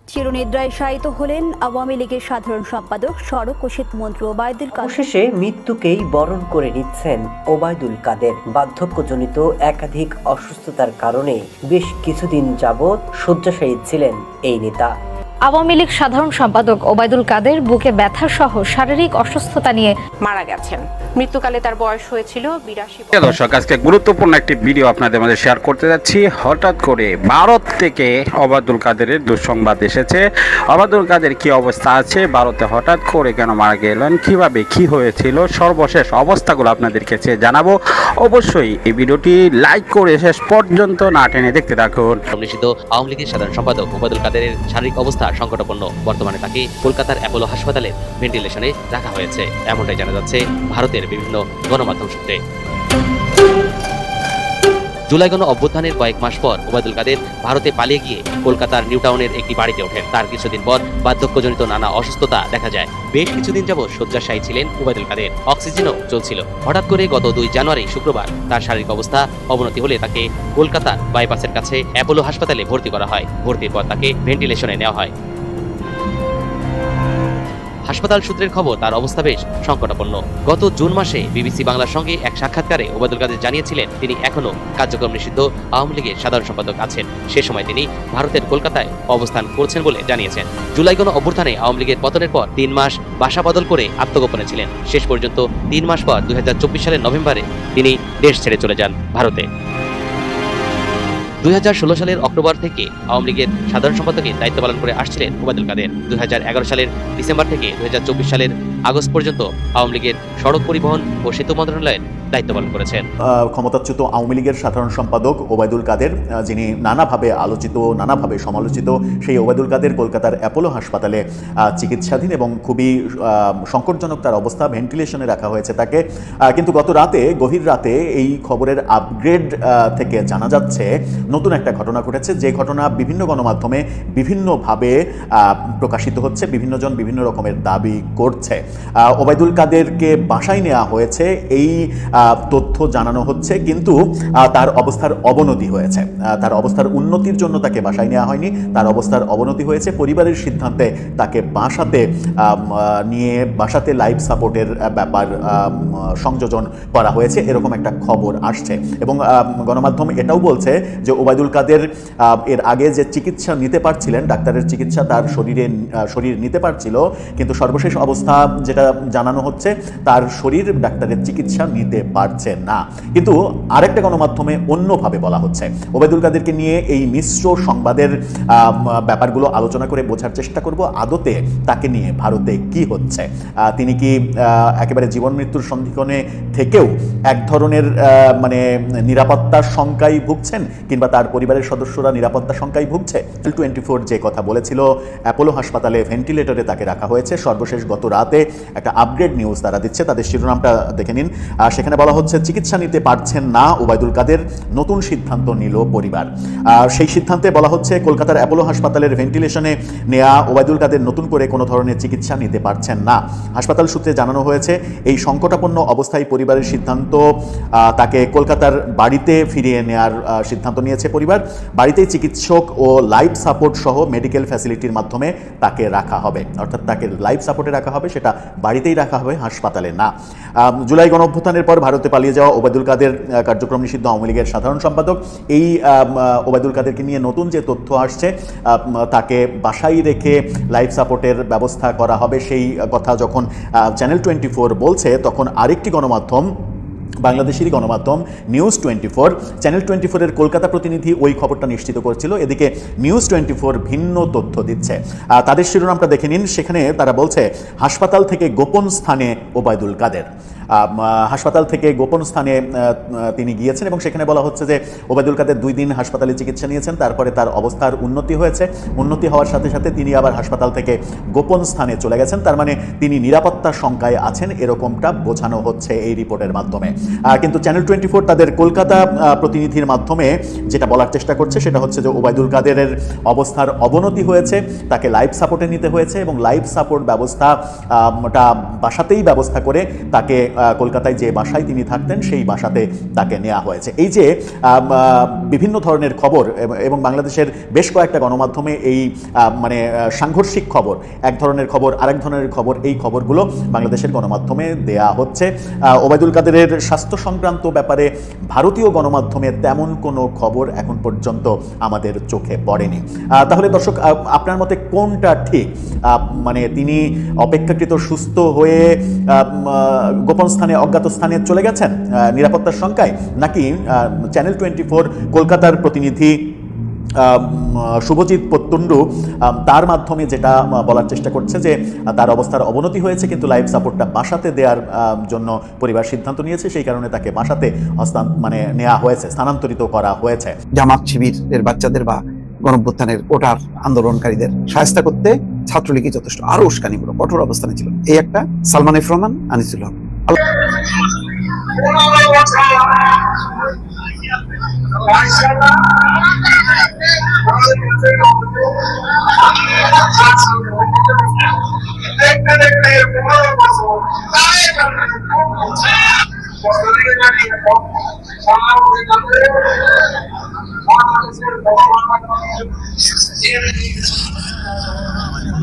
চিরনিদ্রায় শায়িত হলেন আওয়ামী লীগের সাধারণ সম্পাদক সড়ক ও সেতুমন্ত্রী ওবায়দুল কাদের। অবশেষে মৃত্যুকেই বরণ করে নিচ্ছেন ওবায়দুল কাদের। বার্ধক্যজনিত একাধিক অসুস্থতার কারণে বেশ কিছুদিন যাবৎ শয্যাশায়ী ছিলেন এই নেতা। আওয়ামী লীগ সাধারণ সম্পাদক ওবায়দুল কাদের বুকে ব্যথা সহ শারীরিক অসুস্থতা নিয়ে মারা গেছেন। মৃত্যুকালে তার বয়স হয়েছিল 82 বছর। দর্শক, আজকে গুরুত্বপূর্ণ একটি ভিডিও আপনাদের মাঝে শেয়ার করতে যাচ্ছি। হঠাৎ করে ভারত থেকে ওবায়দুল কাদেরের দুঃসংবাদ এসেছে। ওবায়দুল কাদের কি অবস্থা আছে, ভারতে হঠাৎ করে কেন মারা গেলেন, কিভাবে কি হয়েছিল, সর্বশেষ অবস্থাগুলো আপনাদেরকে জানাবো। অবশ্যই এই ভিডিওটি লাইক করে শেষ পর্যন্ত না টেনে দেখতে থাকুন। নিষিদ্ধ আওয়ামী লীগের সাধারণ সম্পাদক ওবায়দুল কাদেরের শারীরিক অবস্থা সংকটাপন্ন। বর্তমানে তাকে কলকাতার অ্যাপোলো হাসপাতালের ভেন্টিলেশনে রাখা হয়েছে, এমনটাই জানা যাচ্ছে ভারতের বিভিন্ন গণমাধ্যম সূত্রে। জুলাই গণ অভ্যুত্থানের কয়েক মাস পর ওবায়দুল কাদের ভারতে পালিয়ে গিয়ে কলকাতার নিউ টাউনের একটি বাড়িতে ওঠেন। তার কিছুদিন পর বার্ধক্যজনিত নানা অসুস্থতা দেখা যায়। বেশ কিছুদিন যাবৎ শয্যাশায়ী ছিলেন ওবায়দুল কাদের, অক্সিজেনও চলছিল। হঠাৎ করে গত 2 জানুয়ারি শুক্রবার তার শারীরিক অবস্থা অবনতি হলে তাকে কলকাতার বাইপাসের কাছে অ্যাপোলো হাসপাতালে ভর্তি করা হয়। ভর্তির পর তাকে ভেন্টিলেশনে নেওয়া হয়। হাসপাতাল সূত্রের খবর, তার অবস্থা বেশ সংকটাপন্ন। গত জুন মাসে বিবিসি বাংলার সঙ্গে এক সাক্ষাৎকারে ওবায়দুল কাদের জানিয়েছিলেন তিনি এখনো কার্যক্রম নিষিদ্ধ আওয়ামী লীগের সাধারণ সম্পাদক আছেন। সে সময় তিনি ভারতের কলকাতায় অবস্থান করছেন বলে জানিয়েছেন। জুলাই গণ অভ্যুত্থানে আওয়ামী লীগের পতনের পর 3 মাস বাসা বদল করে আত্মগোপনে ছিলেন। শেষ পর্যন্ত 3 মাস পর 2024 সালের নভেম্বরে তিনি দেশ ছেড়ে চলে যান ভারতে। 2016 সালের অক্টোবর থেকে আওয়ামী লীগের সাধারণ সম্পাদকের দায়িত্ব পালন করে আসছিলেন ওবায়দুল কাদের। 2011 সালের ডিসেম্বর থেকে 2024 সালের আগস্ট পর্যন্ত আওয়ামী লীগের সড়ক পরিবহন ও সেতু মন্ত্রণালয়ের দায়িত্ব পালন করেছেন। ক্ষমতাচ্যুত আওয়ামী লীগের সাধারণ সম্পাদক ওবায়দুল কাদের, যিনি নানাভাবে আলোচিত, নানাভাবে সমালোচিত, সেই ওবায়দুল কাদের কলকাতার অ্যাপোলো হাসপাতালে চিকিৎসাধীন এবং খুবই সংকটজনক তার অবস্থা। ভেন্টিলেশনে রাখা হয়েছে তাকে। কিন্তু গত রাতে, গভীর রাতে এই খবরের আপগ্রেড থেকে জানা যাচ্ছে নতুন একটা ঘটনা ঘটেছে, যে ঘটনা বিভিন্ন গণমাধ্যমে বিভিন্নভাবে প্রকাশিত হচ্ছে। বিভিন্নজন বিভিন্ন রকমের দাবি করছে। ওবায়দুল কাদেরকে বাসায় নেওয়া হয়েছে, এই তথ্য জানানো হচ্ছে, কিন্তু তার অবস্থার অবনতি হয়েছে। তার অবস্থার উন্নতির জন্য তাকে বাসায় নেওয়া হয়নি, তার অবস্থার অবনতি হয়েছে। পরিবারের সিদ্ধান্তে তাকে বাসাতে লাইফ সাপোর্টের ব্যাপার সংযোজন করা হয়েছে, এরকম একটা খবর আসছে। এবং গণমাধ্যম এটাও বলছে যে ওবায়দুল কাদের এর আগে যে চিকিৎসা নিতে পারছিলেন, ডাক্তারের চিকিৎসা তার শরীর নিতে পারছিল, কিন্তু সর্বশেষ অবস্থা যেটা জানানো হচ্ছে, তার শরীর ডাক্তারের চিকিৎসা নিতে পারছে না। কিন্তু আরেকটা গণমাধ্যমে অন্যভাবে বলা হচ্ছে। ওবায়দুল কাদেরকে নিয়ে এই মিশ্র সংবাদের ব্যাপারগুলো আলোচনা করে বোঝার চেষ্টা করব আদতে তাকে নিয়ে ভারতে কি হচ্ছে। তিনি কি একেবারে জীবন মৃত্যুর সন্ধিক্ষণে থেকেও এক ধরনের নিরাপত্তার শঙ্কায় ভুগছেন, কিংবা তার পরিবারের সদস্যরা নিরাপত্তা শঙ্কায় ভুগছে? 24 যে কথা বলেছিল, অ্যাপোলো হাসপাতালে ভেন্টিলেটরে তাকে রাখা হয়েছে। সর্বশেষ গত রাতে একটা আপগ্রেড নিউজ তারা দিচ্ছে, তাদের শিরোনামটা দেখে নিন। সেখানে বলা হচ্ছে চিকিৎসা নিতে পারছেন না ওবায়দুল কাদের, নতুন সিদ্ধান্ত নিল পরিবার। সেই সিদ্ধান্তে বলা হচ্ছে কলকাতার অ্যাপোলো হাসপাতালের ভেন্টিলেশনে নেওয়া ওবায়দুল কাদের নতুন করে কোনো ধরনের চিকিৎসা নিতে পারছেন না। হাসপাতাল সূত্রে জানানো হয়েছে এই সংকটাপন্ন অবস্থায় পরিবারের সিদ্ধান্ত, তাকে কলকাতার বাড়িতে ফিরিয়ে নেওয়ার সিদ্ধান্ত নিয়েছে পরিবার। বাড়িতেই চিকিৎসক ও লাইফ সাপোর্ট সহ মেডিকেল ফ্যাসিলিটির মাধ্যমে তাকে রাখা হবে, অর্থাৎ তাকে লাইফ সাপোর্টে রাখা হবে, সেটা বাড়িতেই রাখা হবে, হাসপাতালে না। জুলাই গণঅভ্যুত্থানের পর ভারতে পালিয়ে যাওয়া ওবায়দুল কাদের কার্যক্রম নিষিদ্ধ আওয়ামী লীগের সাধারণ সম্পাদক। এই ওবায়দুল কাদেরকে নিয়ে নতুন যে তথ্য আসছে, তাকে বাসায় রেখে লাইফ সাপোর্টের ব্যবস্থা করা হবে, সেই কথা যখন চ্যানেল 24 বলছে, তখন আরেকটি গণমাধ্যম, বাংলাদেশেরই গণমাধ্যম নিউজ 24, চ্যানেল 24-এর কলকাতা প্রতিনিধি ওই খবরটা নিশ্চিত করেছিল। এদিকে নিউজ 24 ভিন্ন তথ্য দিচ্ছে। তাদের শিরোনামটা দেখে নিন। সেখানে তারা বলছে হাসপাতাল থেকে গোপন স্থানে ওবায়দুল কাদের। হাসপাতাল থেকে গোপন স্থানে তিনি গিয়েছেন এবং সেখানে বলা হচ্ছে যে ওবায়দুল কাদের 2 দিন হাসপাতালে চিকিৎসা নিয়েছেন, তারপরে তার অবস্থার উন্নতি হয়েছে। উন্নতি হওয়ার সাথে সাথে তিনি আবার হাসপাতাল থেকে গোপন স্থানে চলে গেছেন। তার মানে তিনি নিরাপত্তার শঙ্কায় আছেন, এরকমটা বোঝানো হচ্ছে এই রিপোর্টের মাধ্যমে। কিন্তু চ্যানেল 24 তাদের কলকাতা প্রতিনিধির মাধ্যমে যেটা বলার চেষ্টা করছে সেটা হচ্ছে যে ওবায়দুল কাদেরের অবস্থার অবনতি হয়েছে, তাকে লাইফ সাপোর্টে নিতে হয়েছে এবং লাইফ সাপোর্ট ব্যবস্থা বাসাতেই ব্যবস্থা করে তাকে কলকাতায় যে বাসায় তিনি থাকতেন সেই বাসাতে তাকে নেওয়া হয়েছে। এই যে বিভিন্ন ধরনের খবর এবং বাংলাদেশের বেশ কয়েকটা গণমাধ্যমে এই মানে সাংঘর্ষিক খবর, এক ধরনের খবর আরেক ধরনের খবর, এই খবরগুলো বাংলাদেশের গণমাধ্যমে দেয়া হচ্ছে। ওবায়দুল কাদেরের স্বাস্থ্য সংক্রান্ত ব্যাপারে ভারতীয় গণমাধ্যমে তেমন কোনো খবর এখন পর্যন্ত আমাদের চোখে পড়েনি। তাহলে দর্শক, আপনার মতে কোনটা ঠিক? মানে তিনি অপেক্ষাকৃত সুস্থ হয়ে গোপন স্থানে, অজ্ঞাত স্থানে চলে গেছেন নিরাপত্তার শঙ্কায়, নাকি চ্যানেল 24 কলকাতার প্রতিনিধি শুভজিৎ পত্তুন্ডু তার মাধ্যমে যেটা বলার চেষ্টা করছে যে তার অবস্থার অবনতি হয়েছে, কিন্তু লাইফ সাপোর্টটা বাসাতে দেওয়ার জন্য পরিবার সিদ্ধান্ত নিয়েছে, সেই কারণে তাকে বাসাতে নেওয়া হয়েছে, স্থানান্তরিত করা হয়েছে। জামাত শিবিরের বাচ্চাদের বা গণঅভ্যুত্থানের ওটার আন্দোলনকারীদের শায়েস্তা করতে ছাত্রলীগই যথেষ্ট, আরো উস্কানিমূলক কঠোর অবস্থানে ছিল। এই একটা সালমান এফ রহমান, আনিসুল হক।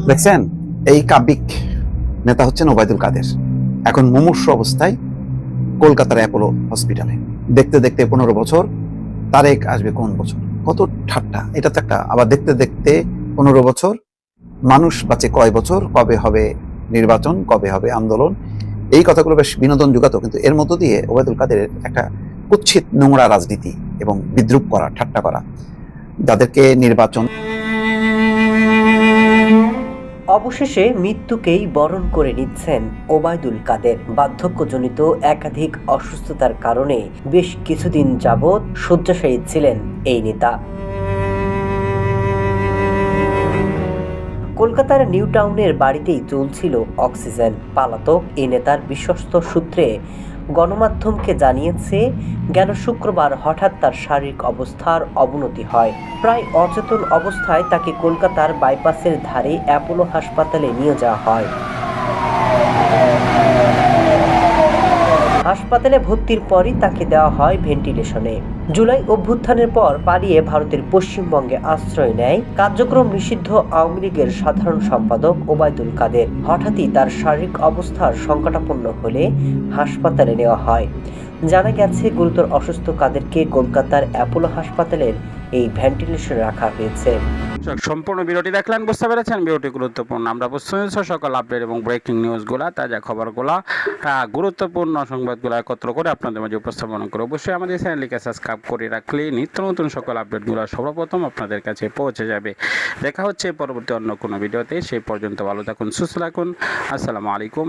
দেখছেন, এই কাব্যিক নেতা হচ্ছেন ওবায়দুল কাদের, এখন মুমূর্ষু অবস্থায় কলকাতার অ্যাপোলো হসপিটালে। দেখতে দেখতে 15 বছর, তারেক আসবে কোন বছর? কত ঠাট্টা এটা তো একটা। আবার দেখতে দেখতে 15 বছর, মানুষ বাঁচে কয় বছর, কবে হবে নির্বাচন, কবে হবে আন্দোলন, এই কথাগুলো বেশ বিনোদন জোগাতো। কিন্তু এর মধ্য দিয়ে ওবায়দুল কাদের একটা কুৎসিত নোংরা রাজনীতি এবং বিদ্রুপ করা, ঠাট্টা করা, যাদেরকে নির্বাচন। অবশেষে মৃত্যুকেই বরণ করে নিচ্ছেন ওবায়দুল কাদের। বার্ধক্যজনিত একাধিক অসুস্থতার কারণে বেশ কিছুদিন যাবৎ শয্যাশায়ী ছিলেন এই নেতা। কলকাতার নিউ টাউনের বাড়িতেই চলছিল অক্সিজেন। পালাতক এই নেতার বিশ্বস্ত সূত্রে গণমাধ্যমকে জানিয়েছে, গেল শুক্রবার হঠাৎ তার শারীরিক অবস্থার অবনতি হয়। প্রায় অচেতন অবস্থায় তাকে কলকাতার বাইপাসের ধারে অ্যাপোলো হাসপাতালে নিয়ে যাওয়া হয়। হাসপাতালে ভর্তির পরই তাকে দেওয়া হয় ভেন্টিলেশনে। জুলাই অভ্যুত্থানের পর পালিয়ে ভারতের পশ্চিমবঙ্গে আশ্রয় নেয় কার্যক্রম নিষিদ্ধ আওয়ামী লীগের সাধারণ সম্পাদক ওবায়দুল কাদের। হঠাৎই তার শারীরিক অবস্থার সংকটাপন্ন হলে হাসপাতালে নেওয়া হয়। জানা গেছে, গুরুতর অসুস্থ কাদেরকে কলকাতার অ্যাপোলো হাসপাতালের এই ভেন্টিলেশনে রাখা হয়েছে। সম্পূর্ণ ভিডিওটি দেখলেন, বুঝতে পেরেছেন ভিডিওটি গুরুত্বপূর্ণ। আমরা প্রস্তুত সকল আপডেট এবং ব্রেকিং নিউজগুলা, তাজা খবরগুলা, গুরুত্বপূর্ণ সংবাদগুলো একত্র করে আপনাদের মাঝে উপস্থাপন করে অবশ্যই আমাদের চ্যানেলটিকে সাবস্ক্রাইব করে রাখলে নিত্য নতুন সকল আপডেটগুলো সর্বপ্রথম আপনাদের কাছে পৌঁছে যাবে। দেখা হচ্ছে পরবর্তী অন্য কোনো ভিডিওতে। সেই পর্যন্ত ভালো থাকুন, সুস্থ থাকুন। আসসালামু আলাইকুম।